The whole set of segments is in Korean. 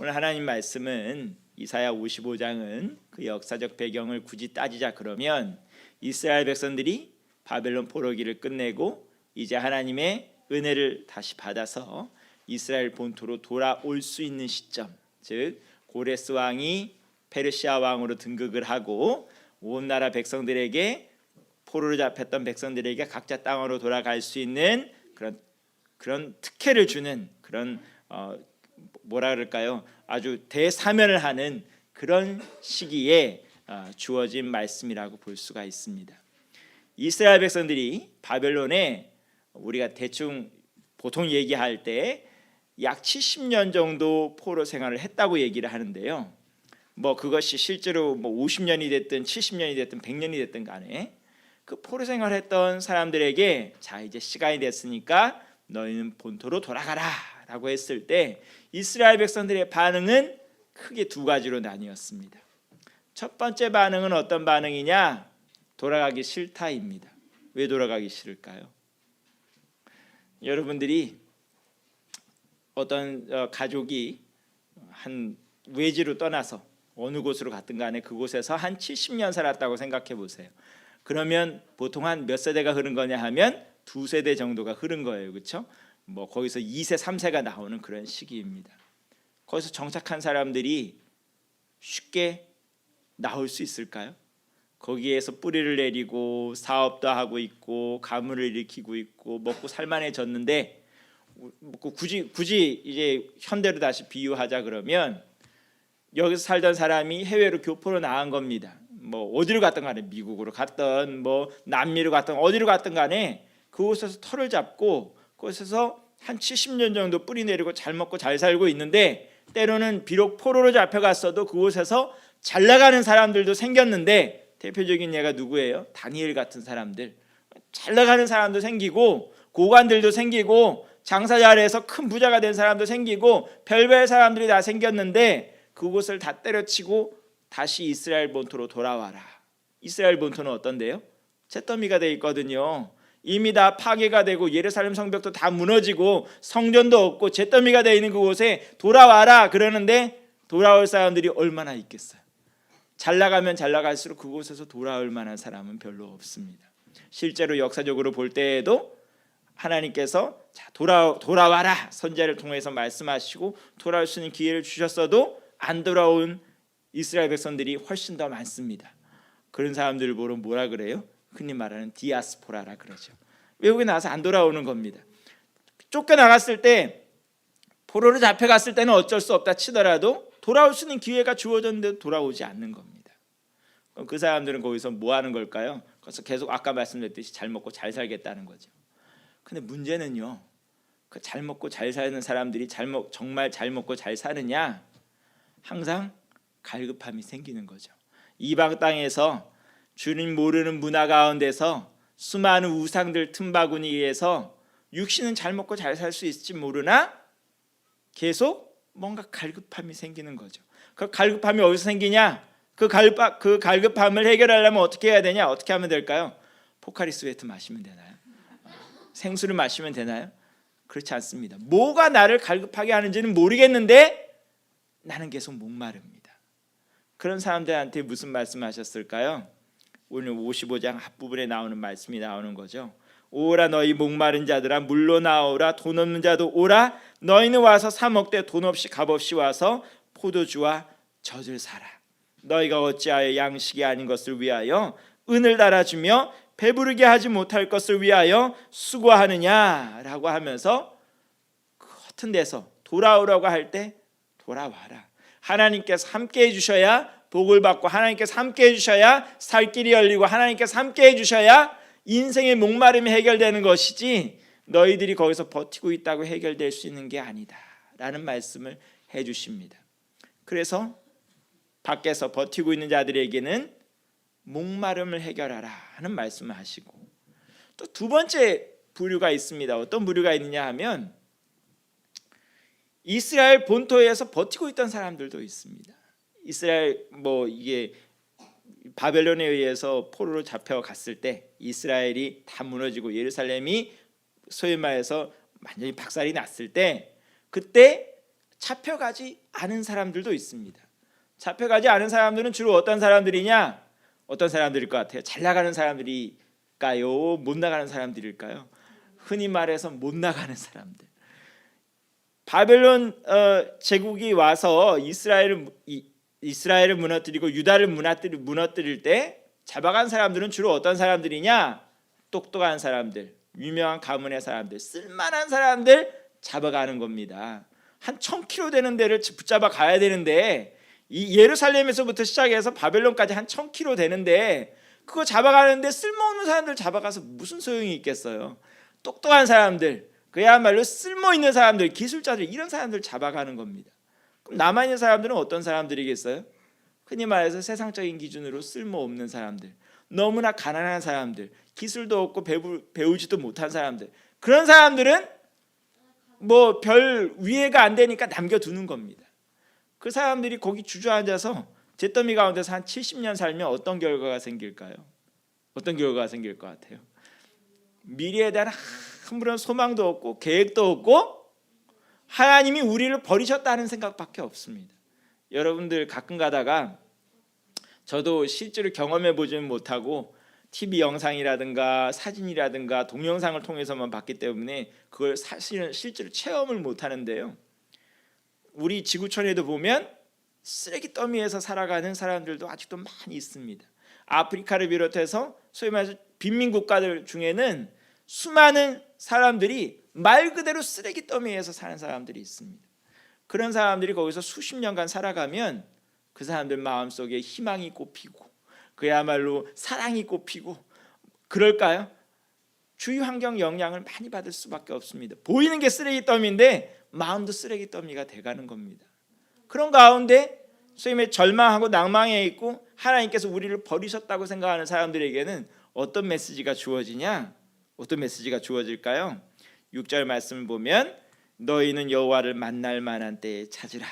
오늘 하나님 말씀은 이사야 55장은 그 역사적 배경을 굳이 따지자 그러면 이스라엘 백성들이 바벨론 포로기를 끝내고 이제 하나님의 은혜를 다시 받아서 이스라엘 본토로 돌아올 수 있는 시점, 즉 고레스 왕이 페르시아 왕으로 등극을 하고 온 나라 백성들에게 포로로 잡혔던 백성들에게 각자 땅으로 돌아갈 수 있는 그런 특혜를 주는 그런 뭐라 그럴까요? 아주 대사면을 하는 그런 시기에 주어진 말씀이라고 볼 수가 있습니다. 이스라엘 백성들이 바벨론에 우리가 대충 보통 얘기할 때 약 70년 정도 포로 생활을 했다고 얘기를 하는데요. 뭐 그것이 실제로 뭐 50년이 됐든 70년이 됐든 100년이 됐든 간에 그 포로 생활했던 사람들에게 자 이제 시간이 됐으니까 너희는 본토로 돌아가라라고 했을 때 이스라엘 백성들의 반응은 크게 두 가지로 나뉘었습니다. 첫 번째 반응은 어떤 반응이냐? 돌아가기 싫다입니다. 왜 돌아가기 싫을까요? 여러분들이 어떤 가족이 한 외지로 떠나서 어느 곳으로 갔든 간에 그곳에서 한 70년 살았다고 생각해 보세요. 그러면 보통 한 몇 세대가 흐른 거냐 하면 두 세대 정도가 흐른 거예요. 그렇죠? 뭐 거기서 2세, 3세가 나오는 그런 시기입니다. 거기서 정착한 사람들이 쉽게 나올 수 있을까요? 거기에서 뿌리를 내리고 사업도 하고 있고 가문을 일으키고 있고 먹고 살만해졌는데 굳이 이제 현대로 다시 비유하자 그러면 여기서 살던 사람이 해외로 교포로 나간 겁니다. 뭐 어디로 갔든 간에 미국으로 갔든 뭐 남미로 갔든 어디로 갔든 간에 그곳에서 터를 잡고 그곳에서 한 70년 정도 뿌리 내리고 잘 먹고 잘 살고 있는데 때로는 비록 포로로 잡혀갔어도 그곳에서 잘 나가는 사람들도 생겼는데 대표적인 예가 누구예요? 다니엘 같은 사람들. 잘 나가는 사람도 생기고 고관들도 생기고 장사 잘해서 큰 부자가 된 사람도 생기고 별별 사람들이 다 생겼는데 그곳을 다 때려치고 다시 이스라엘 본토로 돌아와라. 이스라엘 본토는 어떤데요? 잿더미가 돼 있거든요. 이미 다 파괴가 되고 예루살렘 성벽도 다 무너지고 성전도 없고 잿더미가 돼 있는 그곳에 돌아와라 그러는데 돌아올 사람들이 얼마나 있겠어요? 잘 나가면 잘 나갈수록 그곳에서 돌아올 만한 사람은 별로 없습니다. 실제로 역사적으로 볼 때에도 하나님께서 자, 돌아와라 선지자를 통해서 말씀하시고 돌아올 수 있는 기회를 주셨어도 안 돌아온 이스라엘 백성들이 훨씬 더 많습니다. 그런 사람들을 보러 뭐라 그래요? 흔히 말하는 디아스포라라 그러죠. 외국에 나와서 안 돌아오는 겁니다. 쫓겨나갔을 때 포로로 잡혀갔을 때는 어쩔 수 없다 치더라도 돌아올 수 있는 기회가 주어졌는데도 돌아오지 않는 겁니다. 그럼 그 사람들은 거기서 뭐 하는 걸까요? 그래서 계속 아까 말씀드렸듯이 잘 먹고 잘 살겠다는 거죠. 근데 문제는요, 그 잘 먹고 잘 사는 사람들이 정말 잘 먹고 잘 사느냐? 항상 갈급함이 생기는 거죠. 이방 땅에서 주님 모르는 문화 가운데서 수많은 우상들 틈바구니에서 육신은 잘 먹고 잘 살 수 있을지 모르나 계속 뭔가 갈급함이 생기는 거죠. 그 갈급함이 어디서 생기냐? 그 갈급함을 해결하려면 어떻게 해야 되냐? 어떻게 하면 될까요? 포카리 스웨트 마시면 되나요? 생수를 마시면 되나요? 그렇지 않습니다. 뭐가 나를 갈급하게 하는지는 모르겠는데 나는 계속 목마릅니다. 그런 사람들한테 무슨 말씀하셨을까요? 오늘 55장 앞부분에 나오는 말씀이 나오는 거죠. 오라 너희 목마른 자들아 물로 나오라 돈 없는 자도 오라 너희는 와서 사 먹되 돈 없이 값 없이 와서 포도주와 젖을 사라. 너희가 어찌하여 양식이 아닌 것을 위하여 은을 달아주며 배부르게 하지 못할 것을 위하여 수고하느냐라고 하면서 그 같은 데서 돌아오라고 할 때 돌아와라. 하나님께서 함께 해주셔야 복을 받고 하나님께서 함께 해주셔야 살 길이 열리고 하나님께서 함께 해주셔야 인생의 목마름이 해결되는 것이지 너희들이 거기서 버티고 있다고 해결될 수 있는 게 아니다 라는 말씀을 해주십니다. 그래서 밖에서 버티고 있는 자들에게는 목마름을 해결하라 하는 말씀을 하시고 또 두 번째 부류가 있습니다. 어떤 부류가 있느냐 하면 이스라엘 본토에서 버티고 있던 사람들도 있습니다. 이스라엘 이게 바벨론에 의해서 포로로 잡혀갔을 때 이스라엘이 다 무너지고 예루살렘이 소위 말해서 완전히 박살이 났을 때 그때 잡혀가지 않은 사람들도 있습니다. 잡혀가지 않은 사람들은 주로 어떤 사람들이냐? 어떤 사람들일 것 같아요? 잘 나가는 사람들일까요? 못 나가는 사람들일까요? 흔히 말해서 못 나가는 사람들. 바벨론 제국이 와서 이스라엘을 무너뜨리고 유다를 무너뜨릴 때 잡아간 사람들은 주로 어떤 사람들이냐? 똑똑한 사람들, 유명한 가문의 사람들, 쓸만한 사람들 잡아가는 겁니다. 한 1000km 되는 데를 붙잡아 가야 되는데 이 예루살렘에서부터 시작해서 바벨론까지 한 1000km 되는데 그거 잡아가는데 쓸모없는 사람들 잡아가서 무슨 소용이 있겠어요? 똑똑한 사람들, 그야말로 쓸모있는 사람들, 기술자들, 이런 사람들 잡아가는 겁니다. 그럼 남아있는 사람들은 어떤 사람들이겠어요? 흔히 말해서 세상적인 기준으로 쓸모없는 사람들, 너무나 가난한 사람들, 기술도 없고 배우지도 못한 사람들, 그런 사람들은 뭐 별 위해가 안 되니까 남겨두는 겁니다. 그 사람들이 거기 주저앉아서 잿더미 가운데서 한 70년 살면 어떤 결과가 생길까요? 어떤 결과가 생길 것 같아요? 미래에 대한 아무런 소망도 없고 계획도 없고 하나님이 우리를 버리셨다는 생각밖에 없습니다. 여러분들 가끔 가다가, 저도 실제로 경험해 보지는 못하고 TV 영상이라든가 사진이라든가 동영상을 통해서만 봤기 때문에 그걸 사실은 실제로 체험을 못하는데요, 우리 지구촌에도 보면 쓰레기 더미에서 살아가는 사람들도 아직도 많이 있습니다. 아프리카를 비롯해서 소위 말해서 빈민 국가들 중에는 수많은 사람들이 말 그대로 쓰레기 더미에서 사는 사람들이 있습니다. 그런 사람들이 거기서 수십 년간 살아가면 그 사람들 마음속에 희망이 꽃피고 그야말로 사랑이 꽃피고 그럴까요? 주위 환경 영향을 많이 받을 수밖에 없습니다. 보이는 게 쓰레기 더미인데 마음도 쓰레기 더미가 돼가는 겁니다. 그런 가운데 소위 말해 절망하고 낭망해 있고 하나님께서 우리를 버리셨다고 생각하는 사람들에게는 어떤 메시지가 주어지냐? 어떤 메시지가 주어질까요? 6절 말씀을 보면 너희는 여호와를 만날 만한 때에 찾으라,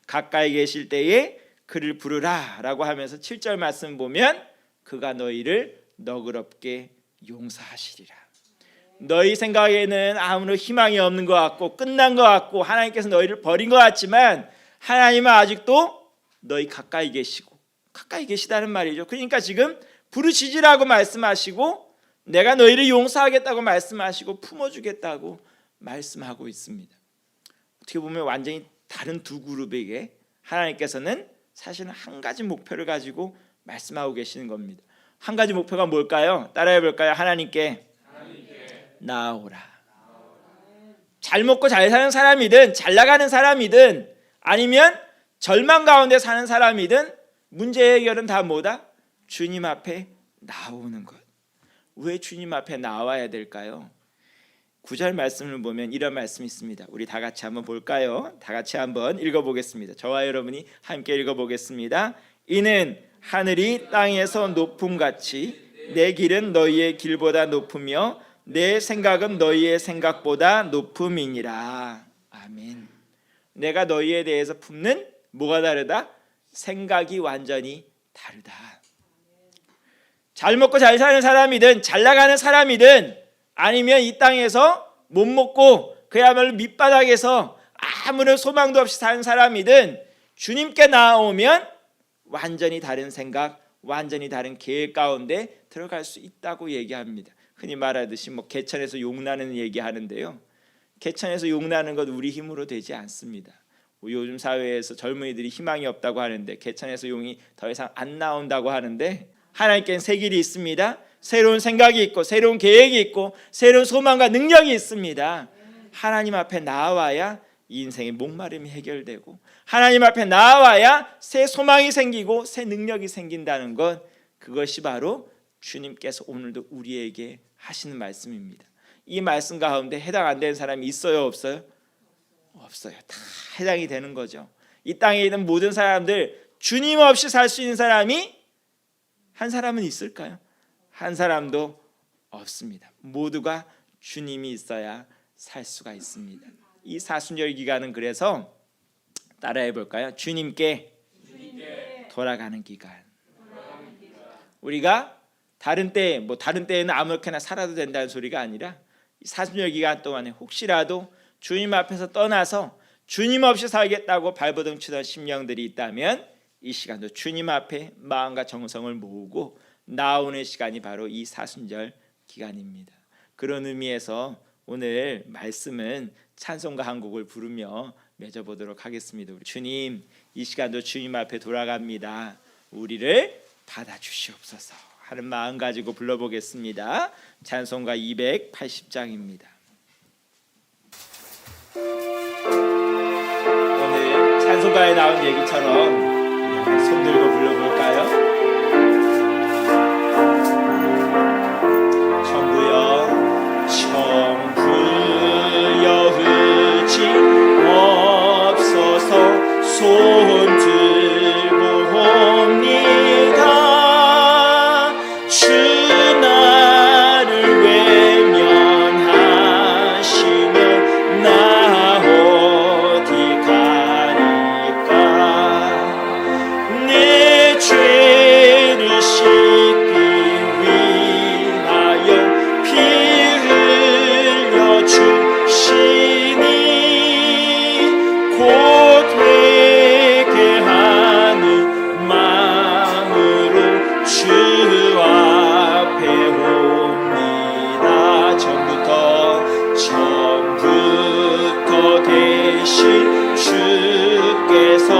가까이 계실 때에 그를 부르라 라고 하면서 7절 말씀 보면 그가 너희를 너그럽게 용서하시리라. 너희 생각에는 아무런 희망이 없는 것 같고 끝난 것 같고 하나님께서 너희를 버린 것 같지만 하나님은 아직도 너희 가까이 계시고, 가까이 계시다는 말이죠. 그러니까 지금 부르시지라고 말씀하시고 내가 너희를 용서하겠다고 말씀하시고 품어주겠다고 말씀하고 있습니다. 어떻게 보면 완전히 다른 두 그룹에게 하나님께서는 사실은 한 가지 목표를 가지고 말씀하고 계시는 겁니다. 한 가지 목표가 뭘까요? 따라해 볼까요? 하나님께 나아오라. 잘 먹고 잘 사는 사람이든 잘 나가는 사람이든 아니면 절망 가운데 사는 사람이든 문제 해결은 다 뭐다? 주님 앞에 나오는 것. 왜 주님 앞에 나와야 될까요? 9절 말씀을 보면 이런 말씀이 있습니다. 우리 다 같이 한번 볼까요? 다 같이 한번 읽어보겠습니다. 저와 여러분이 함께 읽어보겠습니다. 이는 하늘이 땅에서 높음같이 내 길은 너희의 길보다 높으며 내 생각은 너희의 생각보다 높음이니라. 아멘. 내가 너희에 대해서 품는 뭐가 다르다? 생각이 완전히 다르다. 잘 먹고 잘 사는 사람이든 잘 나가는 사람이든 아니면 이 땅에서 못 먹고 그야말로 밑바닥에서 아무런 소망도 없이 사는 사람이든 주님께 나아오면 완전히 다른 생각, 완전히 다른 계획 가운데 들어갈 수 있다고 얘기합니다. 흔히 말하듯이 개천에서 용나는 얘기하는데요, 개천에서 용나는 것 우리 힘으로 되지 않습니다. 요즘 사회에서 젊은이들이 희망이 없다고 하는데 개천에서 용이 더 이상 안 나온다고 하는데 하나님께는 새 길이 있습니다. 새로운 생각이 있고 새로운 계획이 있고 새로운 소망과 능력이 있습니다. 하나님 앞에 나와야 이 인생의 목마름이 해결되고 하나님 앞에 나와야 새 소망이 생기고 새 능력이 생긴다는 것, 그것이 바로 주님께서 오늘도 우리에게 하시는 말씀입니다. 이 말씀 가운데 해당 안 되는 사람이 있어요, 없어요? 없어요. 다 해당이 되는 거죠. 이 땅에 있는 모든 사람들 주님 없이 살 수 있는 사람이 한 사람은 있을까요? 한 사람도 없습니다. 모두가 주님이 있어야 살 수가 있습니다. 이 사순절 기간은 그래서 따라해 볼까요? 주님께 돌아가는 기간. 우리가 다른 때에는 아무렇게나 살아도 된다는 소리가 아니라 이 사순절 기간 동안에 혹시라도 주님 앞에서 떠나서 주님 없이 살겠다고 발버둥 치던 심령들이 있다면 이 시간도 주님 앞에 마음과 정성을 모으고 나오는 시간이 바로 이 사순절 기간입니다. 그런 의미에서 오늘 말씀은 찬송가 한 곡을 부르며 맺어보도록 하겠습니다. 우리 주님, 이 시간도 주님 앞에 돌아갑니다. 우리를 받아주시옵소서 하는 마음 가지고 불러보겠습니다. 찬송가 280장입니다. 오늘 찬송가에 나온 얘기처럼 손 들고 불러볼까요? 천부여 천부여 의지 없어서 손 들고 옵니다. 주 나를 외면하시면 나 어디 가리까. 내 죄를 씻기 위하여 피 흘려 주시니 곧 회개하는 마음으로 주 앞에 옵니다. 전부터 계신 주께서